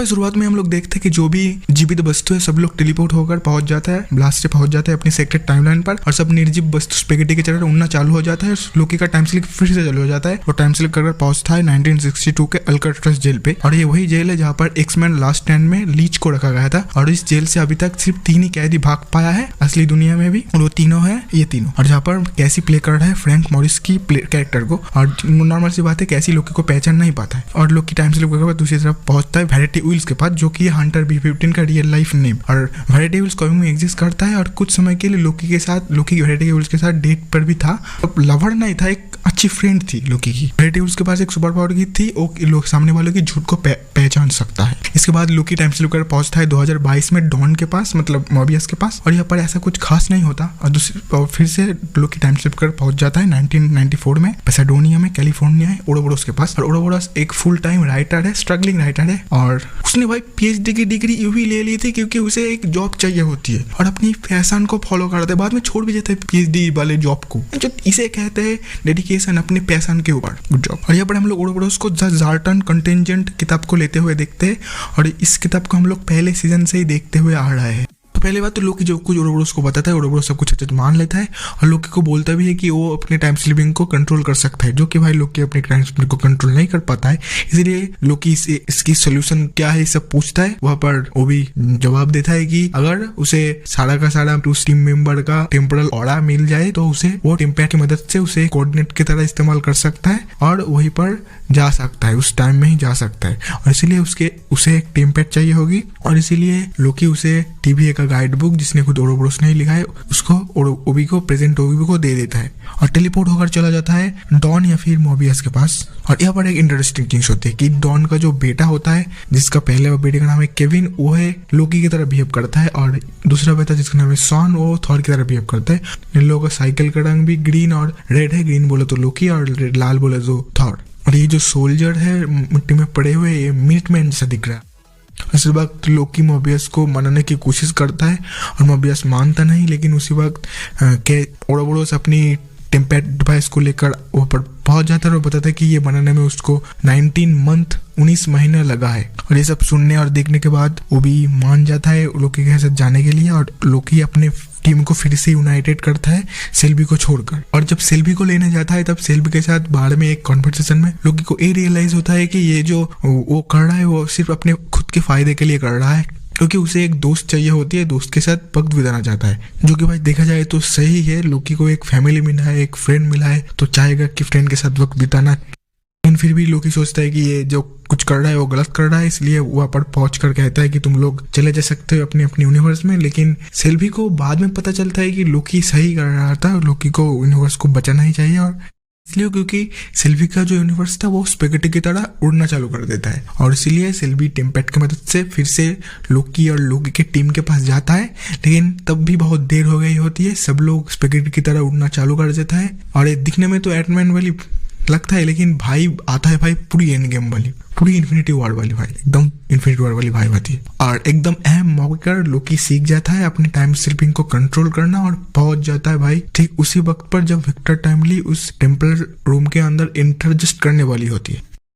तो शुरुआत में हम लोग देखते हैं कि जो भी जीवित वस्तु है सब लोग टेलीपोर्ट होकर पहुंच जाता है, ब्लास्ट से पहुंच जाता है अपनी सेक्रेट टाइमलाइन पर, और सब निर्जीव वस्तु स्पेगेटी की तरह उड़ना चालू हो जाता है। लोकी का टाइम स्लिप फिर से चालू हो जाता है। वो टाइम स्लिप कर पहुंचता है 1962 के अल्काट्राज जेल पे, और ये वही जेल है जहाँ पर एक्समैन लास्ट स्टैंड में लीच को रखा गया था। और इस जेल से अभी तक सिर्फ 3 ही कैदी भाग पाया है असली दुनिया में भी, और वो तीनों है ये तीनों। और जहाँ पर कैसी प्ले कर रहा है फ्रैंक मॉरिस की कैरेक्टर को, और नॉर्मल सी बात है कैसी लोकी को पहचान नहीं पाता है। और लोकी टाइम स्लिप करके दूसरी तरफ पहुंचता है वैनिटी वेल्स के पास, जो कि हंटर B-15 का रियल लाइफ नेम। और वैनिटी वेल्स कॉमिक में एग्जिस्ट करता है, और कुछ समय के लिए लोकी की वैनिटी वेल्स के साथ डेट पर भी था। लवर नहीं था, एक अच्छी फ्रेंड थी लोकी की। वैनिटी वेल्स के पास एक सुपर पावर की थी, वो लोग सामने वालों की झूठ को पहचान सकता है। इसके बाद लोकी टाइम स्लिप कर पहुंचता है 2022 में डॉन के पास, मतलब मोबियस के पास, और यहाँ पर ऐसा कुछ खास नहीं होता। और फिर से लोकी टाइम स्लिप कर पहुंच जाता है 1994 में पैसाडोनिया में, कैलिफोर्निया है, ओरोबोरोस के पास। और ओरोबोरोस एक फुल टाइम राइटर है, स्ट्रगलिंग राइटर है, और उसने भाई PhD की डिग्री यूं ही ले ली थी क्योंकि उसे एक जॉब चाहिए होती है, और अपनी पैशन को फॉलो करते बाद में छोड़ भी जाता है PhD वाले जॉब को, जो इसे कहते हैं डेडिकेशन अपने पैशन के ऊपर। Good job. और यहाँ पर हम लोग ओरोबोरोस को द जार्टन कंटिजेंट किताब को लेते हुए देखते हैं, और इस किताब को हम लोग पहले सीजन से ही देखते हुए आ रहे हैं। तो पहली बात तो लोकी जो कुछ ओरोबोरोस को बताता है, ओरोबोरोस सब कुछ अच्छे से मान लेता है, और लोकी को बोलता भी है कि वो अपने टाइम स्लिपिंग को कंट्रोल कर सकता है, जो कि भाई लोकी अपने टाइम स्लिपिंग को कंट्रोल नहीं कर पाता है। इसलिए लोकी इसकी सोल्यूशन क्या है सब पूछता है। वहाँ पर वो भी जवाब देता है कि अगर उसे सारा का सारा उस टीम मेंबर का टेम्पोरल ऑरा मिल जाए तो उसे वो टेम्पैड की मदद से उसे कोऑर्डिनेट की तरह इस्तेमाल कर सकता है, और वहीं पर जा सकता है, उस टाइम में ही जा सकता है। और इसीलिए उसे एक टेम्पैड चाहिए होगी, और इसीलिए लोकी उसे TVA का गाइड बुक, जिसने खुद ओरोबोरोस ने लिखा है, उसको ओबी को प्रेजेंट ओबी को दे देता है, और टेलीपोर्ट होकर चला जाता है डॉन या फिर मोबियस के पास। और यहाँ पर एक इंटरेस्टिंग चीज होती है कि डॉन का जो बेटा होता है, जिसका पहले बेटे का नाम है केविन, वो है लोकी की तरह बिहेव करता है, और दूसरा बेटा जिसका नाम है सॉन, वो थॉर की तरह बिहेव करता है। इन लोगों का साइकिल का रंग भी ग्रीन और रेड है, ग्रीन बोले तो लोकी और लाल बोले तो थॉर। और ये जो सोल्जर है मिट्टी में पड़े हुए, ये मिल्कमैन जैसा दिख रहा है। इस वक्त लोकी मोबियस को मनाने की कोशिश करता है, और मोबियस मानता नहीं, लेकिन उसी वक्त ओरोबोरोस अपनी टेम्पैड डिवाइस को लेकर ऊपर पहुंच जाता है और बताता है कि ये बनाने में उसको 19 महीने लगा है। और ये सब सुनने और देखने के बाद वो भी मान जाता है लोकी के साथ जाने के लिए, और लोकी अपने टीम को फिर से यूनाइटेड करता है सेल्बी को छोड़कर। और जब सेल्बी को लेने जाता है तब सेल्बी के साथ बाहर में एक कॉन्वर्सेशन में लोकी को ये रियलाइज होता है कि ये जो वो कर रहा है वो सिर्फ अपने खुद के फायदे के लिए कर रहा है, क्योंकि उसे एक दोस्त चाहिए होती है, दोस्त के साथ वक्त बिताना चाहता है, जो कि भाई देखा जाए तो सही है। लोकी को एक फैमिली मिला है, एक फ्रेंड मिला है, तो चाहेगा कि फ्रेंड के साथ वक्त बिताना। लेकिन फिर भी लोकी सोचता है कि ये जो कुछ कर रहा है वो गलत कर रहा है, इसलिए वहां पर पहुंच कर कहता है कि तुम लोग चले जा सकते हो अपनी अपनी यूनिवर्स में। लेकिन सेल्बी को बाद में पता चलता है कि लोकी सही कर रहा था, लोकी को यूनिवर्स को बचाना ही चाहिए, और इसलिए क्योंकि सेल्बी का जो यूनिवर्स था वो स्पेगेटी की तरह उड़ना चालू कर देता है, और इसीलिए सेल्बी टेम्पैड की मदद से फिर से लोकी और लोकी की टीम के पास जाता है। लेकिन तब भी बहुत देर हो गई होती है, सब लोग स्पेगेटी की तरह उड़ना चालू कर देता है, और ये दिखने में तो एटमैन वाली लगता है, लेकिन भाई आता है भाई पूरी एंड गेम वाली, पूरी इन्फिनिटी वॉर वाली भाई, एकदम इन्फिनिटी वॉर वाली भाई होती है। और एकदम अहम मौके पर लोकी सीख जाता है अपने टाइम स्लिपिंग को कंट्रोल करना, और पहुंच जाता है भाई ठीक उसी वक्त पर जब विक्टर टाइमली उस टेम्पल रूम के अंदर इंटर जस्ट करने वाली होती है।